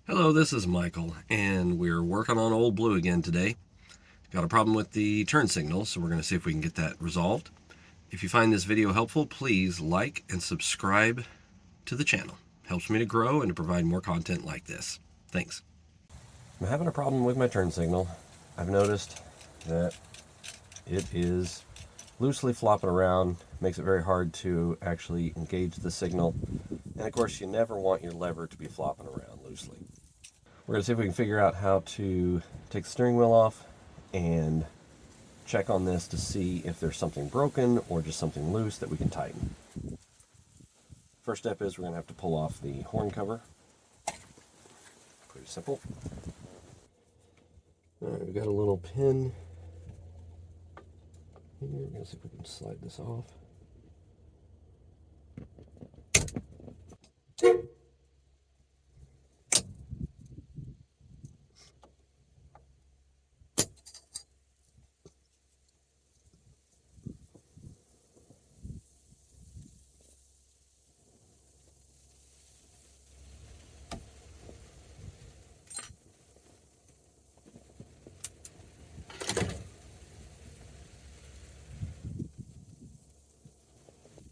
Hello, this is Michael, and we're working on Old Blue again today. Got a problem with the turn signal, so we're going to see if we can get that resolved. If you find this video helpful, please like and subscribe to the channel. Helps me to grow and to provide more content like this. Thanks. I'm having a problem with my turn signal. I've noticed that it is loosely flopping around, makes it very hard to actually engage the signal. And of course, you never want your lever to be flopping around loosely. We're going to see if we can figure out how to take the steering wheel off and check on this to see if there's something broken or just something loose that we can tighten. First step is we're going to have to pull off the horn cover. Pretty simple. All right, we've got a little pin here. We're going to see if we can slide this off.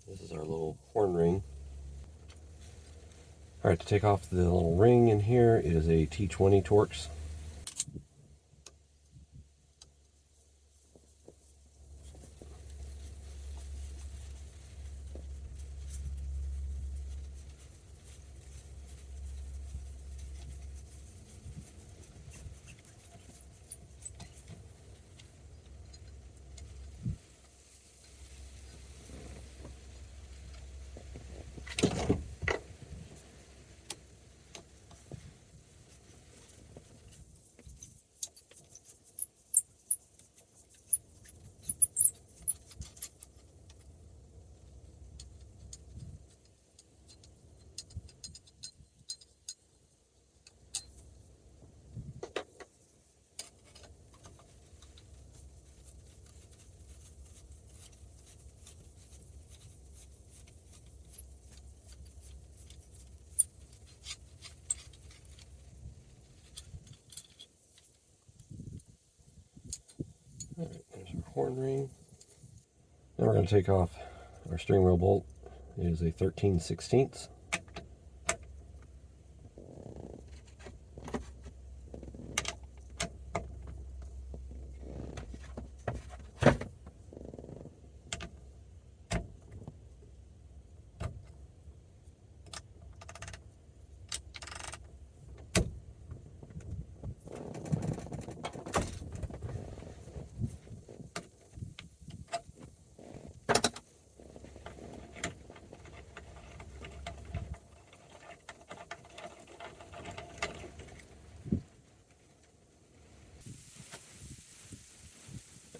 This is our little horn ring. All right, to take off the little ring in here, it is a T20 Torx. All right, there's our horn ring. Now we're going to take off our steering wheel bolt. It is a 13/16.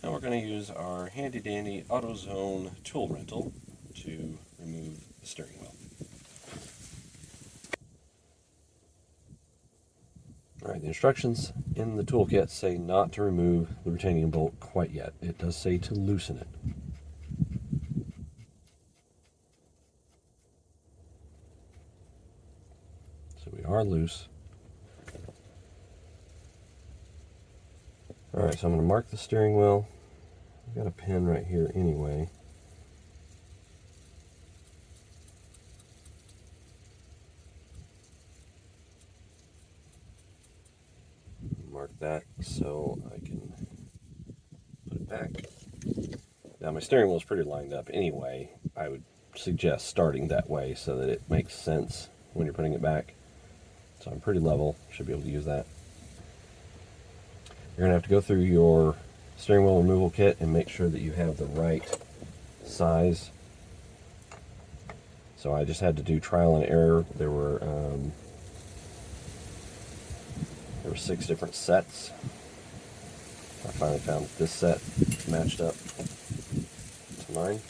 Now we're going to use our handy dandy AutoZone tool rental to remove the steering wheel. Alright, the instructions in the toolkit say not to remove the retaining bolt quite yet. It does say to loosen it. So we are loose. Alright, so I'm going to mark the steering wheel. I've got a pin right here anyway. Mark that so I can put it back. Now my steering wheel is pretty lined up anyway. I would suggest starting that way so that it makes sense when you're putting it back. So I'm pretty level, should be able to use that. You're going to have to go through your steering wheel removal kit and make sure that you have the right size. So I just had to do trial and error. There were 6 different sets. I finally found this set matched up to mine.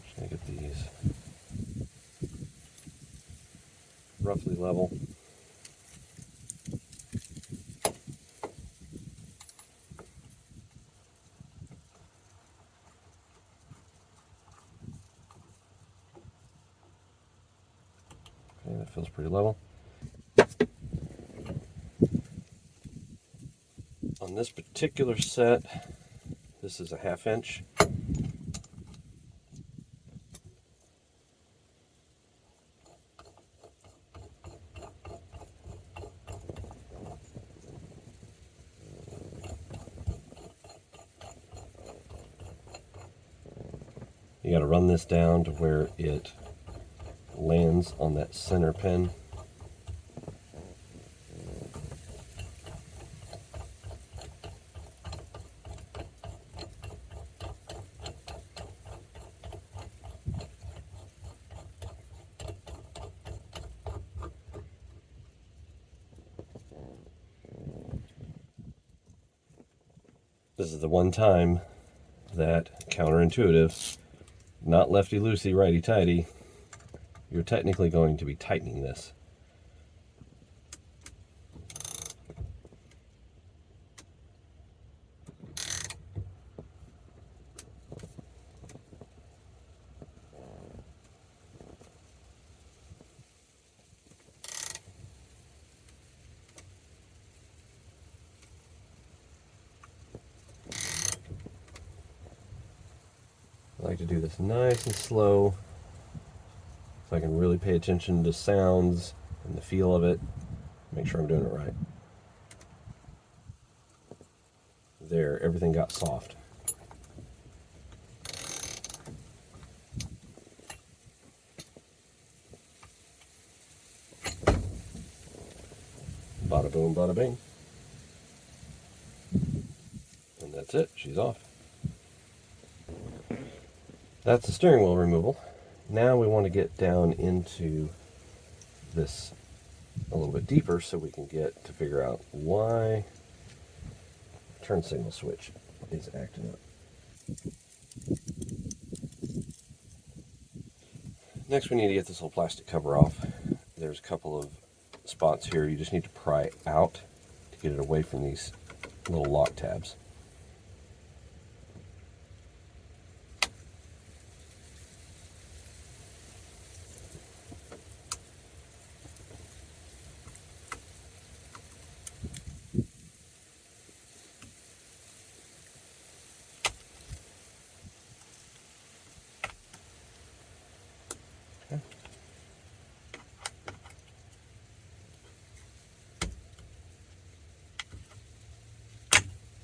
Just gonna get these roughly level. feels pretty level. On this particular set, this is a 1/2 inch. You got to run this down to where it lands on that center pin. This is the one time that, counterintuitive, not lefty-loosey, righty-tighty, you're technically going to be tightening this. I like to do this nice and slow so I can really pay attention to sounds and the feel of it, make sure I'm doing it right. There, everything got soft. Bada boom, bada bing. And that's it, she's off. That's the steering wheel removal. Now we want to get down into this a little bit deeper so we can get to figure out why the turn signal switch is acting up. Next we need to get this little plastic cover off. There's a couple of spots here you just need to pry out to get it away from these little lock tabs.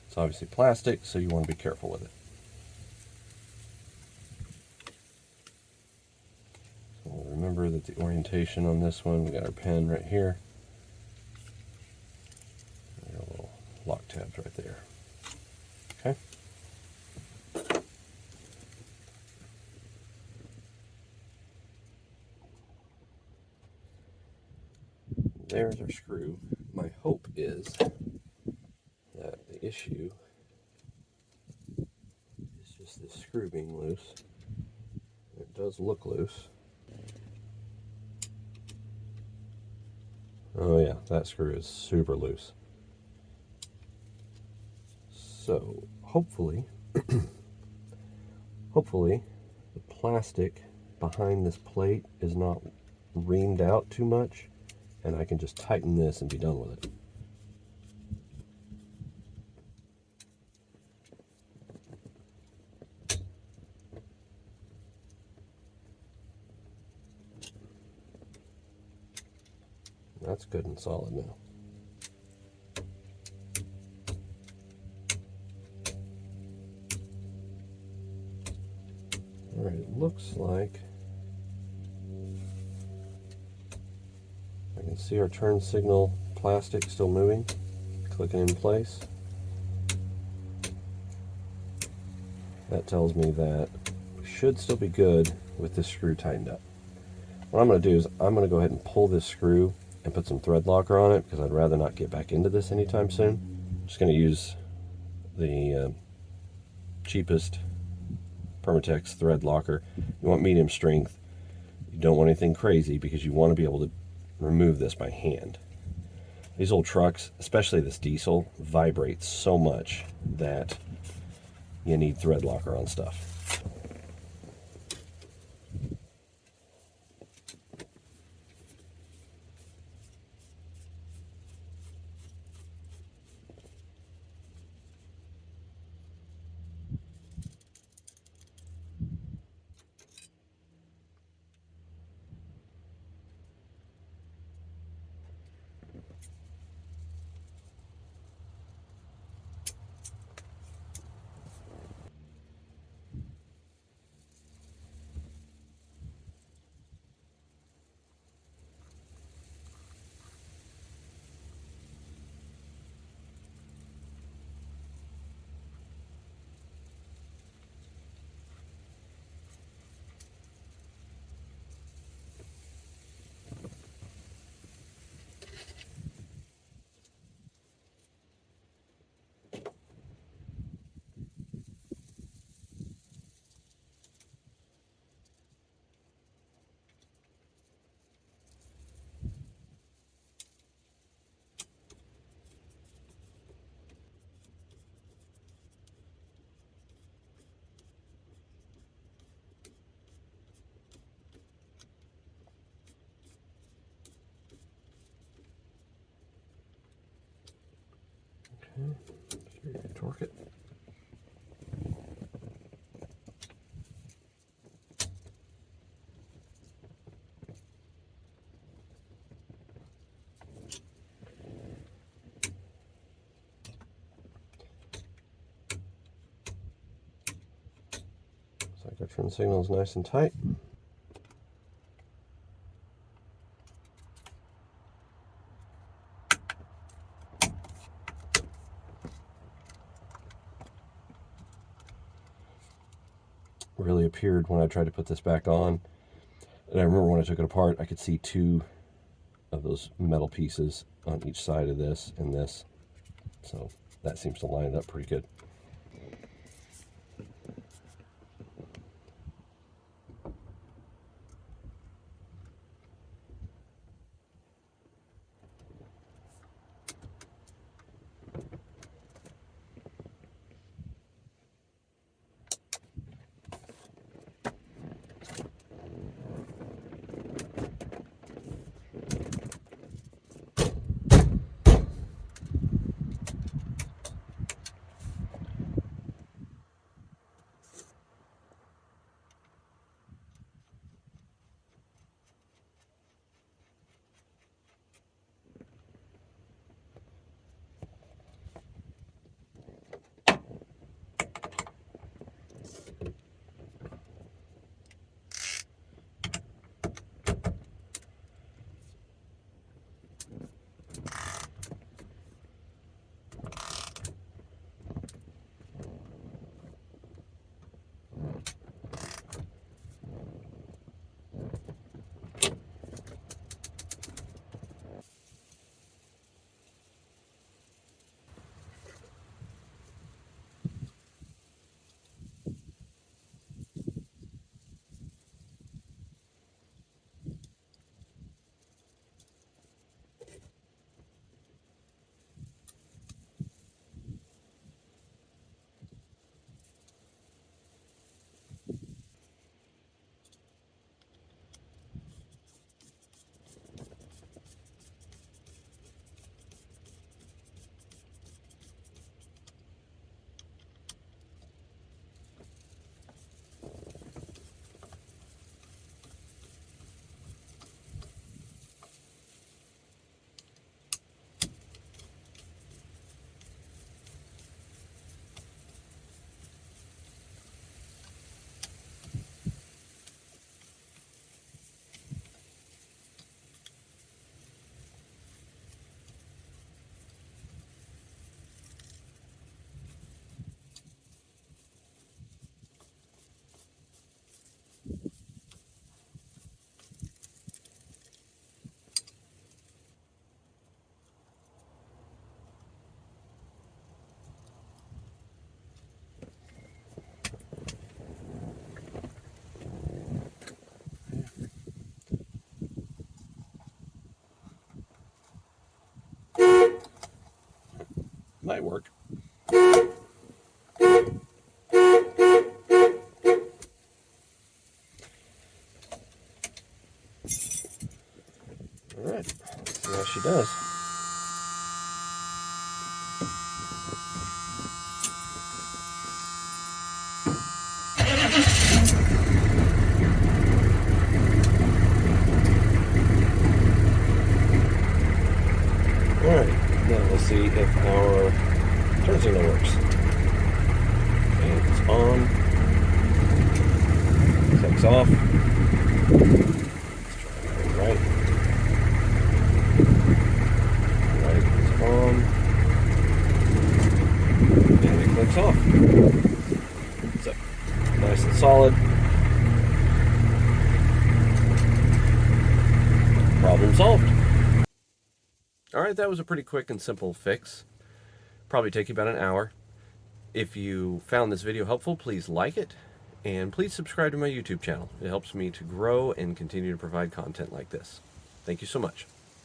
It's obviously plastic, so you want to be careful with it. So we'll remember that the orientation on this one, we got our pen right here. And our little lock tabs right there. Okay. There's our screw. My hope is that the issue is just this screw being loose. It does look loose. Oh yeah, that screw is super loose. So hopefully, hopefully the plastic behind this plate is not reamed out too much, and I can just tighten this and be done with it. That's good and solid now. All right, it looks like I can see our turn signal plastic still moving, clicking in place. That tells me that we should still be good with this screw tightened up. What I'm going to do is I'm going to go ahead and pull this screw and put some thread locker on it because I'd rather not get back into this anytime soon. I'm just going to use the cheapest Permatex thread locker. You want medium strength. You don't want anything crazy because you want to be able to remove this by hand. These old trucks, especially this diesel, vibrates so much that you need thread locker on stuff. Okay. Torque it. Looks like our turn signal is nice and tight. Really appeared when I tried to put this back on. And I remember when I took it apart, I could see two of those metal pieces on each side of this and this. So that seems to line it up pretty good. Might work. All right, let's see how she does. All right, now let's see if our turn signal works. And it's on. Clicks off. Let's try it right. Right is on. And it clicks off. So, nice and solid. Problem solved. All right, that was a pretty quick and simple fix. Probably take you about an hour. If you found this video helpful, please like it, and please subscribe to my YouTube channel. It helps me to grow and continue to provide content like this. Thank you so much.